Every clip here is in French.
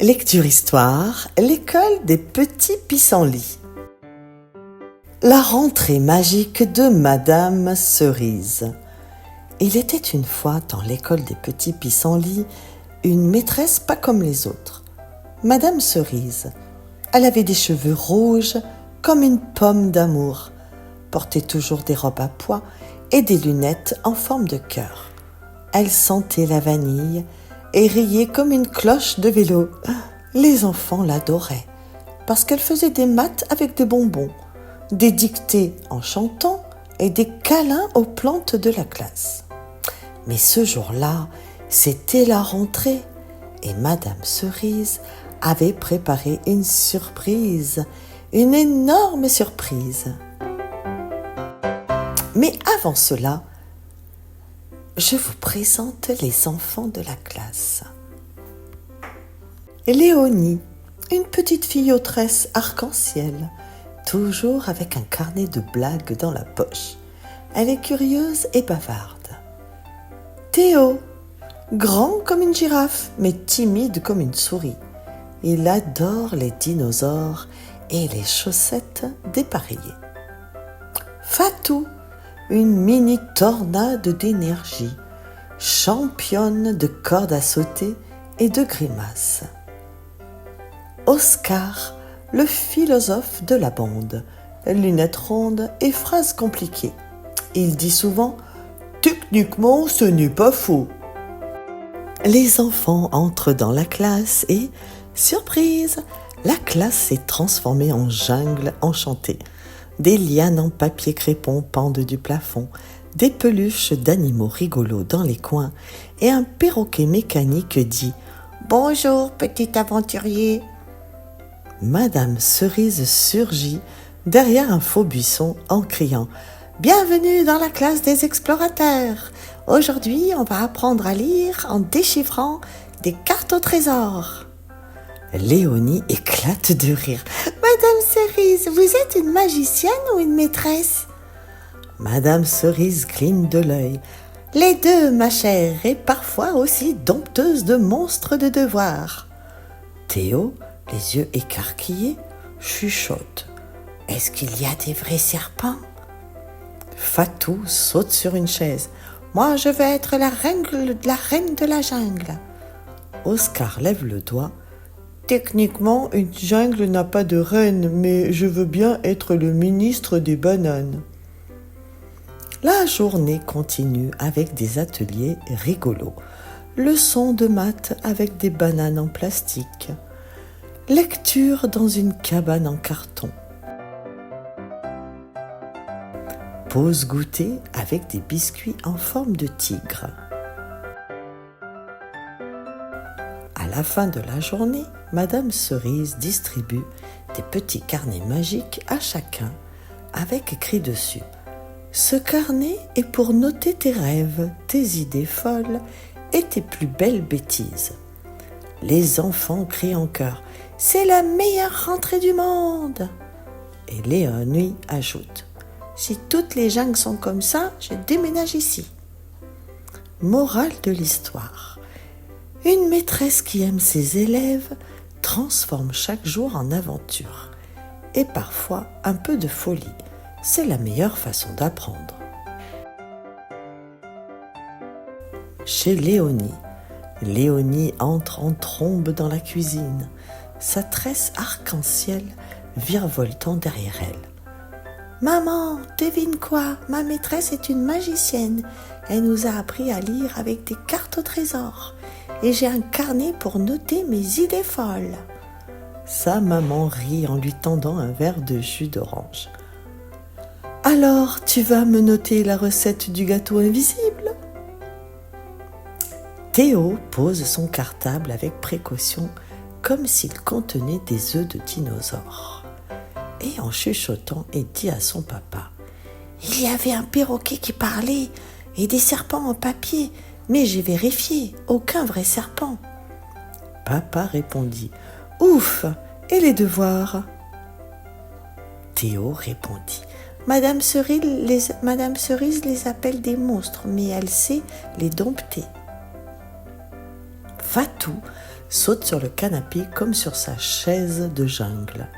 Lecture histoire, l'école des petits pissenlits. La rentrée magique de Madame Cerise. Il était une fois dans l'école des petits pissenlits une maîtresse pas comme les autres. Madame Cerise. Elle avait des cheveux rouges comme une pomme d'amour, portait toujours des robes à pois et des lunettes en forme de cœur. Elle sentait la vanille et riait comme une cloche de vélo. Les enfants l'adoraient parce qu'elle faisait des maths avec des bonbons, des dictées en chantant et des câlins aux plantes de la classe. Mais ce jour-là, c'était la rentrée et Madame Cerise avait préparé une surprise, une énorme surprise. Mais avant cela, je vous présente les enfants de la classe. Léonie, une petite fille aux tresses arc-en-ciel, toujours avec un carnet de blagues dans la poche. Elle est curieuse et bavarde. Théo, grand comme une girafe, mais timide comme une souris. Il adore les dinosaures et les chaussettes dépareillées. Fatou, une mini tornade d'énergie, championne de cordes à sauter et de grimaces. Oscar, le philosophe de la bande, lunettes rondes et phrases compliquées. Il dit souvent « Techniquement, ce n'est pas faux ». Les enfants entrent dans la classe et, surprise, la classe s'est transformée en jungle enchantée. Des lianes en papier crépon pendent du plafond, des peluches d'animaux rigolos dans les coins et un perroquet mécanique dit « Bonjour, petit aventurier ». Madame Cerise surgit derrière un faux buisson en criant « Bienvenue dans la classe des explorateurs. Aujourd'hui, on va apprendre à lire en déchiffrant des cartes au trésor. » Léonie éclate de rire. « Madame Cerise, vous êtes une magicienne ou une maîtresse ?» Madame Cerise cligne de l'œil. « Les deux, ma chère, et parfois aussi dompteuse de monstres de devoirs. » Théo, les yeux écarquillés, chuchote. « Est-ce qu'il y a des vrais serpents ?» Fatou saute sur une chaise. « Moi, je veux être la reine de la jungle. » Oscar lève le doigt. « Techniquement, une jungle n'a pas de reine, mais je veux bien être le ministre des bananes. » La journée continue avec des ateliers rigolos. Leçons de maths avec des bananes en plastique. Lecture dans une cabane en carton. Pause goûter avec des biscuits en forme de tigre. À la fin de la journée, Madame Cerise distribue des petits carnets magiques à chacun avec écrit dessus « Ce carnet est pour noter tes rêves, tes idées folles et tes plus belles bêtises. » Les enfants crient en chœur « C'est la meilleure rentrée du monde !» Et Léonie ajoute « Si toutes les jungles sont comme ça, je déménage ici. » Morale de l'histoire. Une maîtresse qui aime ses élèves transforme chaque jour en aventure. Et parfois un peu de folie. C'est la meilleure façon d'apprendre. Chez Léonie. Léonie entre en trombe dans la cuisine, sa tresse arc-en-ciel virevoltant derrière elle. « Maman, devine quoi? Ma maîtresse est une magicienne. Elle nous a appris à lire avec des cartes au trésor. Et j'ai un carnet pour noter mes idées folles. » Sa maman rit en lui tendant un verre de jus d'orange. « Alors, tu vas me noter la recette du gâteau invisible ?» Théo pose son cartable avec précaution, comme s'il contenait des œufs de dinosaure. Et en chuchotant, il dit à son papa « Il y avait un perroquet qui parlait et des serpents en papier, mais j'ai vérifié, aucun vrai serpent. » Papa répondit « Ouf, et les devoirs ?» Théo répondit « Madame Cerise les appelle des monstres, mais elle sait les dompter. » Fatou saute sur le canapé comme sur sa chaise de jungle.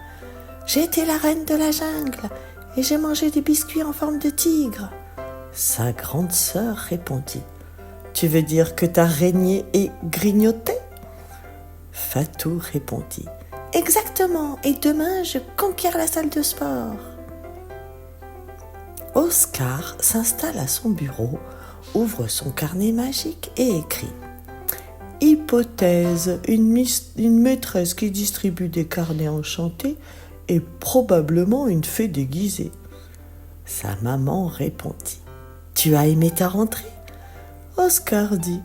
J'ai été la reine de la jungle et j'ai mangé des biscuits en forme de tigre. Sa grande sœur répondit. Tu veux dire que t'as régné et grignoté? Fatou répondit. Exactement, et demain je conquiers la salle de sport. Oscar s'installe à son bureau, ouvre son carnet magique et écrit. Hypothèse, une maîtresse qui distribue des carnets enchantés est probablement une fée déguisée. Sa maman répondit. Tu as aimé ta rentrée? Oscar dit.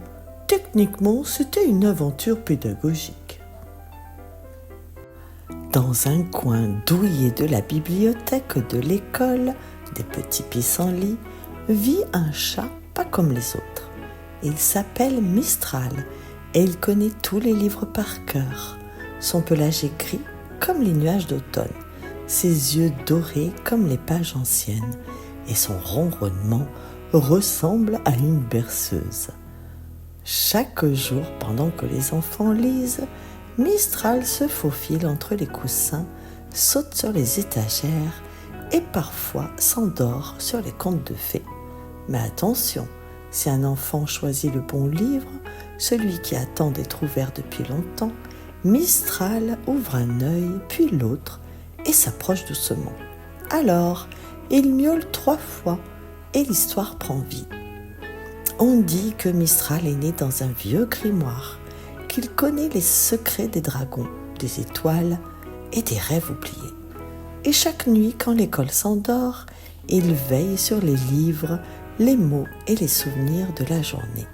Techniquement, c'était une aventure pédagogique. Dans un coin douillet de la bibliothèque de l'école des petits pissenlits vit un chat pas comme les autres. Il s'appelle Mistral et il connaît tous les livres par cœur. Son pelage est gris comme les nuages d'automne, ses yeux dorés comme les pages anciennes et son ronronnement ressemble à une berceuse. Chaque jour, pendant que les enfants lisent, Mistral se faufile entre les coussins, saute sur les étagères et parfois s'endort sur les contes de fées. Mais attention, si un enfant choisit le bon livre, celui qui attend d'être ouvert depuis longtemps, Mistral ouvre un œil puis l'autre et s'approche doucement. Alors, il miaule 3 fois et l'histoire prend vie. On dit que Mistral est né dans un vieux grimoire, qu'il connaît les secrets des dragons, des étoiles et des rêves oubliés. Et chaque nuit, quand l'école s'endort, il veille sur les livres, les mots et les souvenirs de la journée.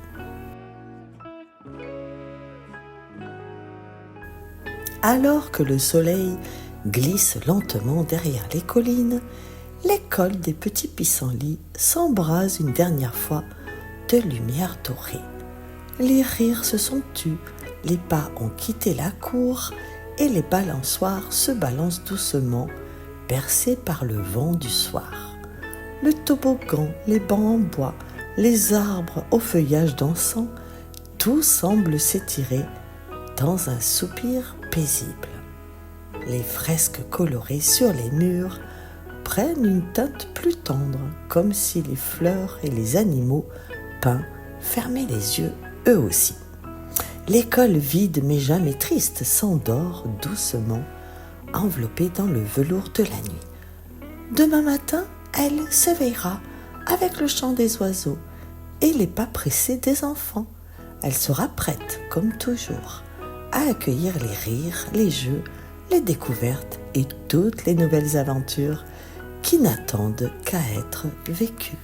Alors que le soleil glisse lentement derrière les collines, l'école des petits pissenlits s'embrase une dernière fois de lumière dorée. Les rires se sont tus, les pas ont quitté la cour et les balançoires se balancent doucement, bercés par le vent du soir. Le toboggan, les bancs en bois, les arbres au feuillage dansant, tout semble s'étirer dans un soupir paisible. Les fresques colorées sur les murs prennent une teinte plus tendre, comme si les fleurs et les animaux peints fermaient les yeux eux aussi. L'école vide mais jamais triste s'endort doucement, enveloppée dans le velours de la nuit. Demain matin, elle s'éveillera avec le chant des oiseaux et les pas pressés des enfants. Elle sera prête, comme toujours, à accueillir les rires, les jeux, les découvertes et toutes les nouvelles aventures qui n'attendent qu'à être vécues.